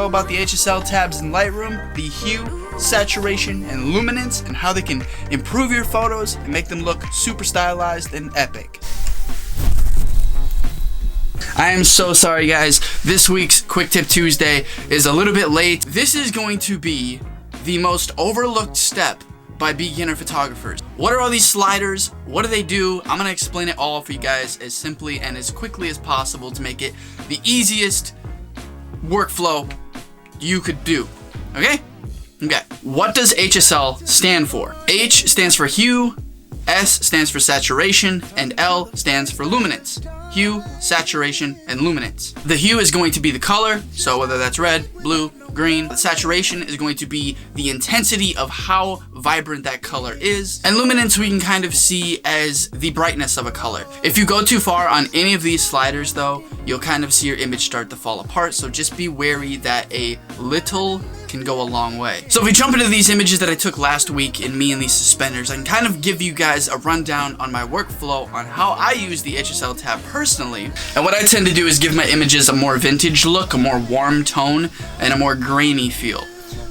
about the HSL tabs in Lightroom, the hue, saturation, and luminance, and how they can improve your photos and make them look super stylized and epic. I am so sorry guys, this week's Quick Tip Tuesday is a little bit late. This is going to be the most overlooked step by beginner photographers. What are all these sliders? What do they do? I'm gonna explain it all for you guys as simply and as quickly as possible to make it the easiest workflow you could do. Okay? Okay. What does HSL stand for? H stands for hue, S stands for saturation, and L stands for luminance. Hue, saturation, and luminance. The hue is going to be the color, so whether that's red, blue, green. The saturation is going to be the intensity of how vibrant that color is. And luminance we can kind of see as the brightness of a color. If you go too far on any of these sliders though, you'll kind of see your image start to fall apart, so just be wary that a little can go a long way. So if we jump into these images that I took last week in me and these suspenders, I can kind of give you guys a rundown on my workflow on how I use the HSL tab personally. And what I tend to do is give my images a more vintage look, a more warm tone, and a more grainy feel.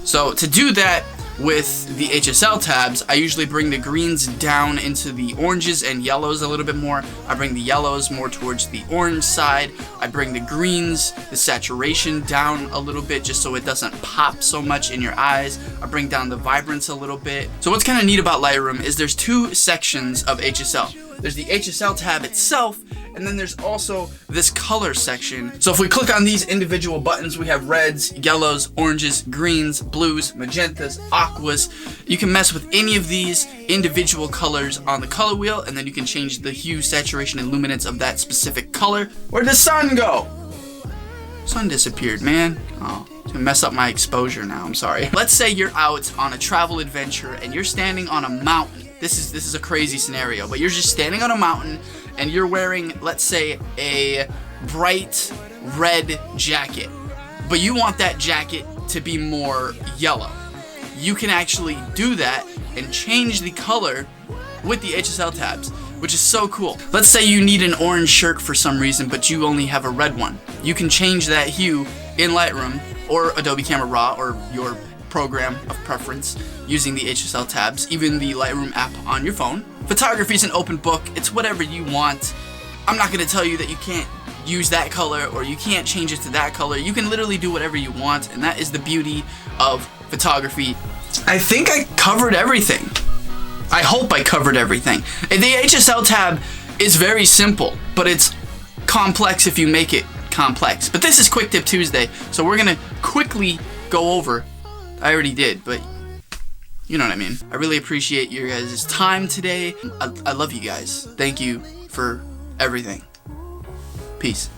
So to do that with the HSL tabs, I usually bring the greens down into the oranges and yellows a little bit more. I bring the yellows more towards the orange side. I bring the greens, the saturation down a little bit just so it doesn't pop so much in your eyes. I bring down the vibrance a little bit. So what's kind of neat about Lightroom is there's two sections of HSL. There's the HSL tab itself, and then there's also this color section. So if we click on these individual buttons, we have reds, yellows, oranges, greens, blues, magentas, aquas. You can mess with any of these individual colors on the color wheel, and then you can change the hue, saturation, and luminance of that specific color. Where'd the sun go? Sun disappeared, man. Oh, it's gonna mess up my exposure now, I'm sorry. Let's say you're out on a travel adventure and you're standing on a mountain. This is a crazy scenario, but you're just standing on a mountain and you're wearing, let's say, a bright red jacket, but you want that jacket to be more yellow. You can actually do that and change the color with the HSL tabs, which is so cool. Let's say you need an orange shirt for some reason, but you only have a red one. You can change that hue in Lightroom or Adobe Camera Raw or your program of preference using the HSL tabs, even the Lightroom app on your phone. Photography is an open book. It's whatever you want. I'm not going to tell you that you can't use that color or you can't change it to that color. You can literally do whatever you want, and that is the beauty of photography. I think I covered everything. I hope I covered everything. The HSL tab is very simple, but it's complex if you make it complex. But this is Quick Tip Tuesday, so we're going to quickly go over. I already did, but you know what I mean. I really appreciate your guys' time today. I love you guys. Thank you for everything. Peace.